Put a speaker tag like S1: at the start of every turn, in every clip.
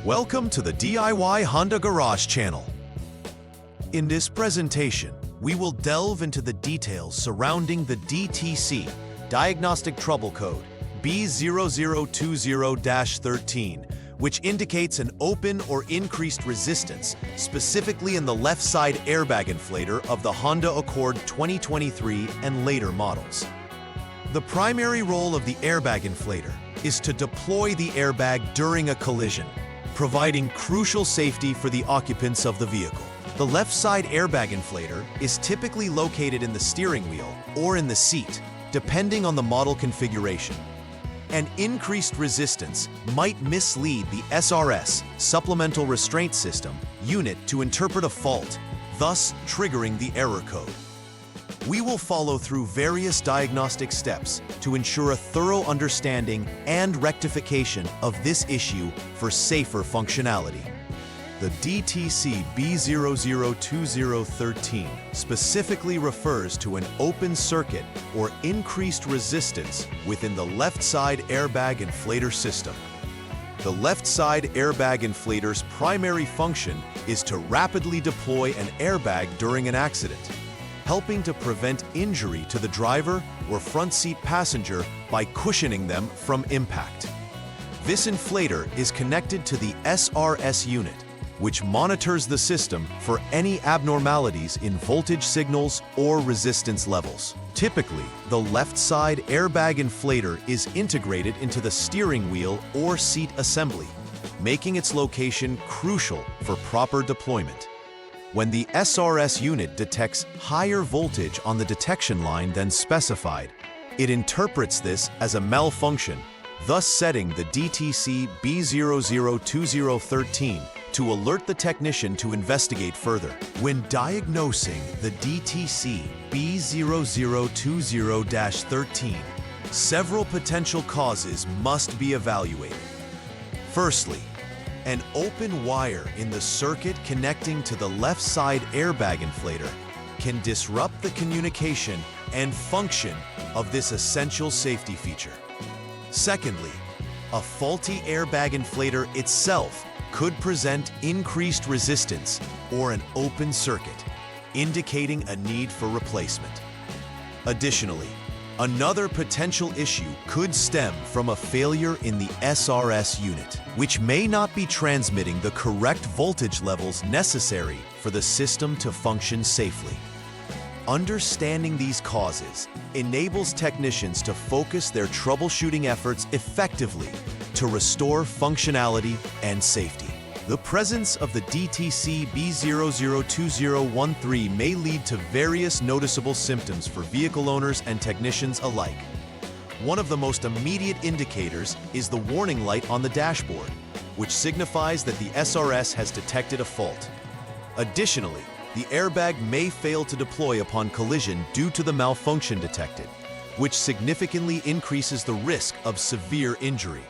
S1: Welcome to the DIY Honda Garage channel. In this presentation, we will delve into the details surrounding the DTC Diagnostic Trouble Code B0020-13, which indicates an open or increased resistance, specifically in the left side airbag inflator of the Honda Accord 2023 and later models. The primary role of the airbag inflator is to deploy the airbag during a collision, providing crucial safety for the occupants of the vehicle. The left side airbag inflator is typically located in the steering wheel or in the seat, depending on the model configuration. An increased resistance might mislead the SRS, Supplemental Restraint System, unit to interpret a fault, thus triggering the error code. We will follow through various diagnostic steps to ensure a thorough understanding and rectification of this issue for safer functionality. The DTC B0020-13 specifically refers to an open circuit or increased resistance within the left side airbag inflator system. The left side airbag inflator's primary function is to rapidly deploy an airbag during an accident, helping to prevent injury to the driver or front seat passenger by cushioning them from impact. This inflator is connected to the SRS unit, which monitors the system for any abnormalities in voltage signals or resistance levels. Typically, the left side airbag inflator is integrated into the steering wheel or seat assembly, making its location crucial for proper deployment. When the SRS unit detects higher voltage on the detection line than specified, it interprets this as a malfunction, thus setting the DTC B0020-13 to alert the technician to investigate further. When diagnosing the DTC B0020-13, several potential causes must be evaluated. Firstly, an open wire in the circuit connecting to the left side airbag inflator can disrupt the communication and function of this essential safety feature. Secondly, a faulty airbag inflator itself could present increased resistance or an open circuit, indicating a need for replacement. Additionally, another potential issue could stem from a failure in the SRS unit, which may not be transmitting the correct voltage levels necessary for the system to function safely. Understanding these causes enables technicians to focus their troubleshooting efforts effectively to restore functionality and safety. The presence of the DTC B0020-13 may lead to various noticeable symptoms for vehicle owners and technicians alike. One of the most immediate indicators is the warning light on the dashboard, which signifies that the SRS has detected a fault. Additionally, the airbag may fail to deploy upon collision due to the malfunction detected, which significantly increases the risk of severe injury.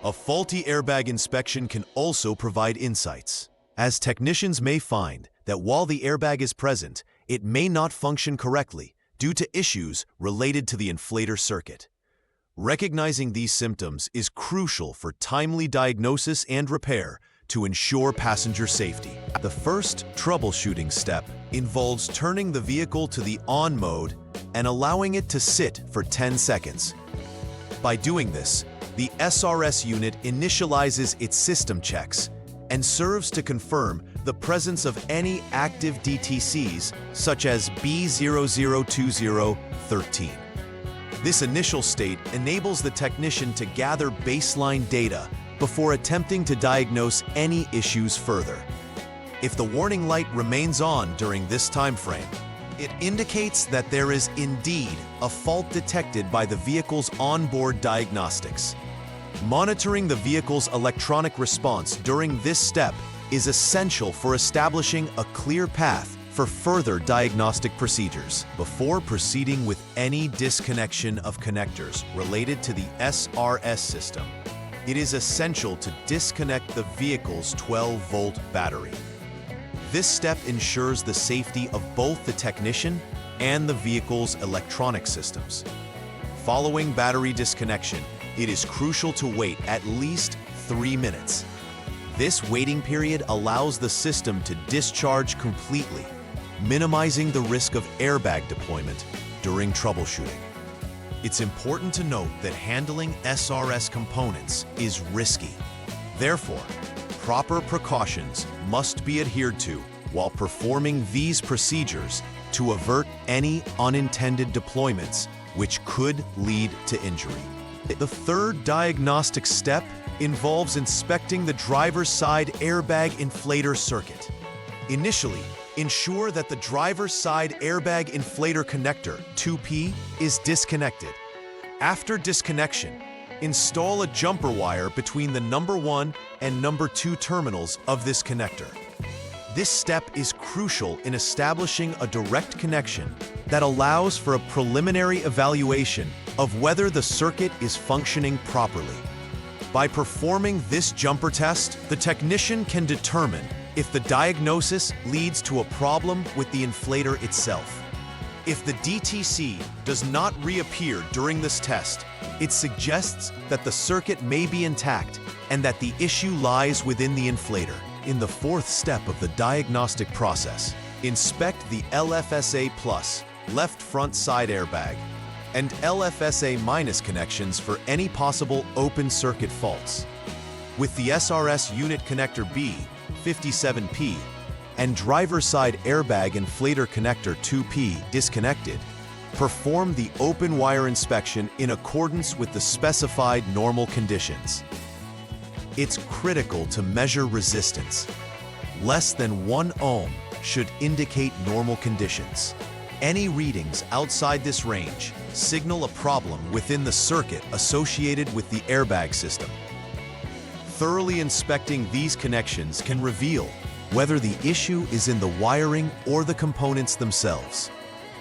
S1: A faulty airbag inspection can also provide insights, as technicians may find that while the airbag is present, it may not function correctly due to issues related to the inflator circuit. Recognizing these symptoms is crucial for timely diagnosis and repair to ensure passenger safety. The first troubleshooting step involves turning the vehicle to the on mode and allowing it to sit for 10 seconds. By doing this, the SRS unit initializes its system checks and serves to confirm the presence of any active DTCs, such as B0020-13. This initial state enables the technician to gather baseline data before attempting to diagnose any issues further. If the warning light remains on during this time frame, it indicates that there is indeed a fault detected by the vehicle's onboard diagnostics. Monitoring the vehicle's electronic response during this step is essential for establishing a clear path for further diagnostic procedures. Before proceeding with any disconnection of connectors related to the SRS system, it is essential to disconnect the vehicle's 12-volt battery. This step ensures the safety of both the technician and the vehicle's electronic systems. Following battery disconnection, it is crucial to wait at least 3 minutes. This waiting period allows the system to discharge completely, minimizing the risk of airbag deployment during troubleshooting. It's important to note that handling SRS components is risky. Therefore, proper precautions must be adhered to while performing these procedures to avert any unintended deployments which could lead to injury. The third diagnostic step involves inspecting the driver's side airbag inflator circuit. Initially, ensure that the driver's side airbag inflator connector, 2P, is disconnected. After disconnection, install a jumper wire between the number 1 and number 2 terminals of this connector. This step is crucial in establishing a direct connection that allows for a preliminary evaluation of whether the circuit is functioning properly. By performing this jumper test, the technician can determine if the diagnosis leads to a problem with the inflator itself. If the DTC does not reappear during this test, it suggests that the circuit may be intact and that the issue lies within the inflator. In the fourth step of the diagnostic process, inspect the LFSA Plus left front side airbag and LFSA- connections for any possible open circuit faults. With the SRS unit connector B57P and driver side airbag inflator connector 2P disconnected, perform the open wire inspection in accordance with the specified normal conditions. It's critical to measure resistance. Less than 1 ohm should indicate normal conditions. Any readings outside this range signal a problem within the circuit associated with the airbag system. Thoroughly inspecting these connections can reveal whether the issue is in the wiring or the components themselves,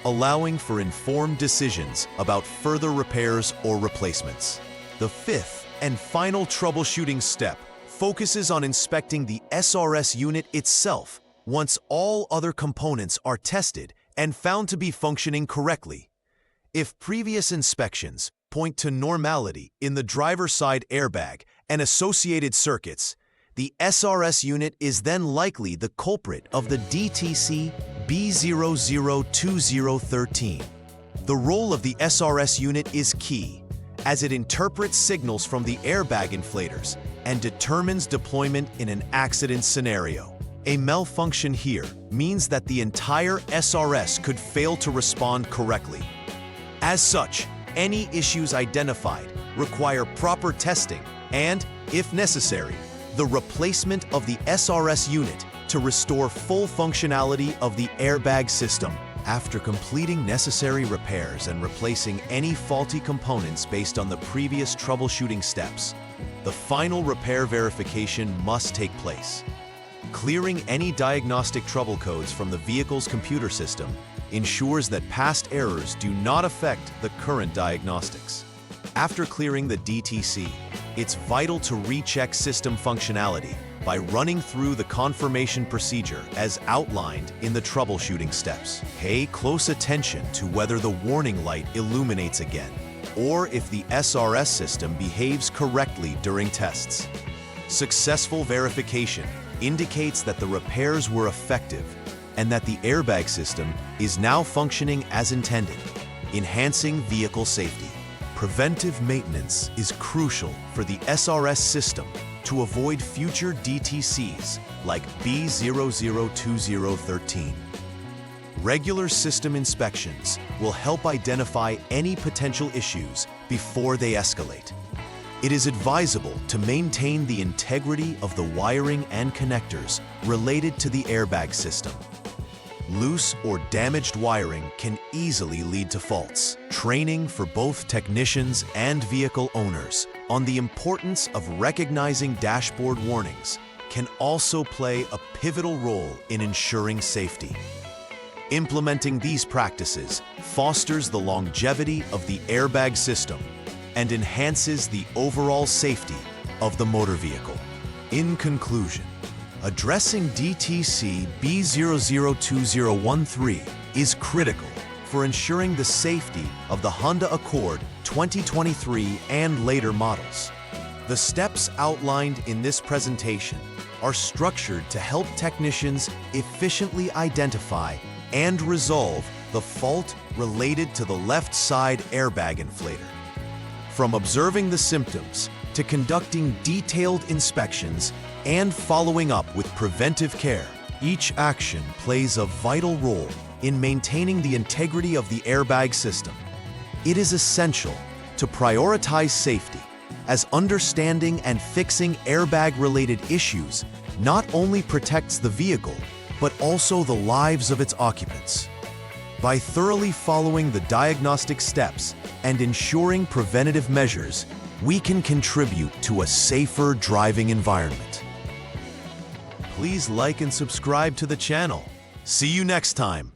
S1: allowing for informed decisions about further repairs or replacements. The fifth and final troubleshooting step focuses on inspecting the SRS unit itself once all other components are tested and found to be functioning correctly. If previous inspections point to normality in the driver's side airbag and associated circuits, the SRS unit is then likely the culprit of the DTC B0020-13. The role of the SRS unit is key, as it interprets signals from the airbag inflators and determines deployment in an accident scenario. A malfunction here means that the entire SRS could fail to respond correctly. As such, any issues identified require proper testing and, if necessary, the replacement of the SRS unit to restore full functionality of the airbag system. After completing necessary repairs and replacing any faulty components based on the previous troubleshooting steps, the final repair verification must take place. Clearing any diagnostic trouble codes from the vehicle's computer system ensures that past errors do not affect the current diagnostics. After clearing the DTC, it's vital to recheck system functionality by running through the confirmation procedure as outlined in the troubleshooting steps. Pay close attention to whether the warning light illuminates again, or if the SRS system behaves correctly during tests. Successful verification indicates that the repairs were effective and that the airbag system is now functioning as intended, enhancing vehicle safety. Preventive maintenance is crucial for the SRS system to avoid future DTCs like B0020-13. Regular system inspections will help identify any potential issues before they escalate. It is advisable to maintain the integrity of the wiring and connectors related to the airbag system. Loose or damaged wiring can easily lead to faults. Training for both technicians and vehicle owners on the importance of recognizing dashboard warnings can also play a pivotal role in ensuring safety. Implementing these practices fosters the longevity of the airbag system and enhances the overall safety of the motor vehicle. In conclusion, addressing DTC B0020-13 is critical for ensuring the safety of the Honda Accord 2023 and later models. The steps outlined in this presentation are structured to help technicians efficiently identify and resolve the fault related to the left side airbag inflator. From observing the symptoms to conducting detailed inspections and following up with preventive care, each action plays a vital role in maintaining the integrity of the airbag system. It is essential to prioritize safety, as understanding and fixing airbag-related issues not only protects the vehicle, but also the lives of its occupants. By thoroughly following the diagnostic steps and ensuring preventative measures, we can contribute to a safer driving environment. Please like and subscribe to the channel. See you next time.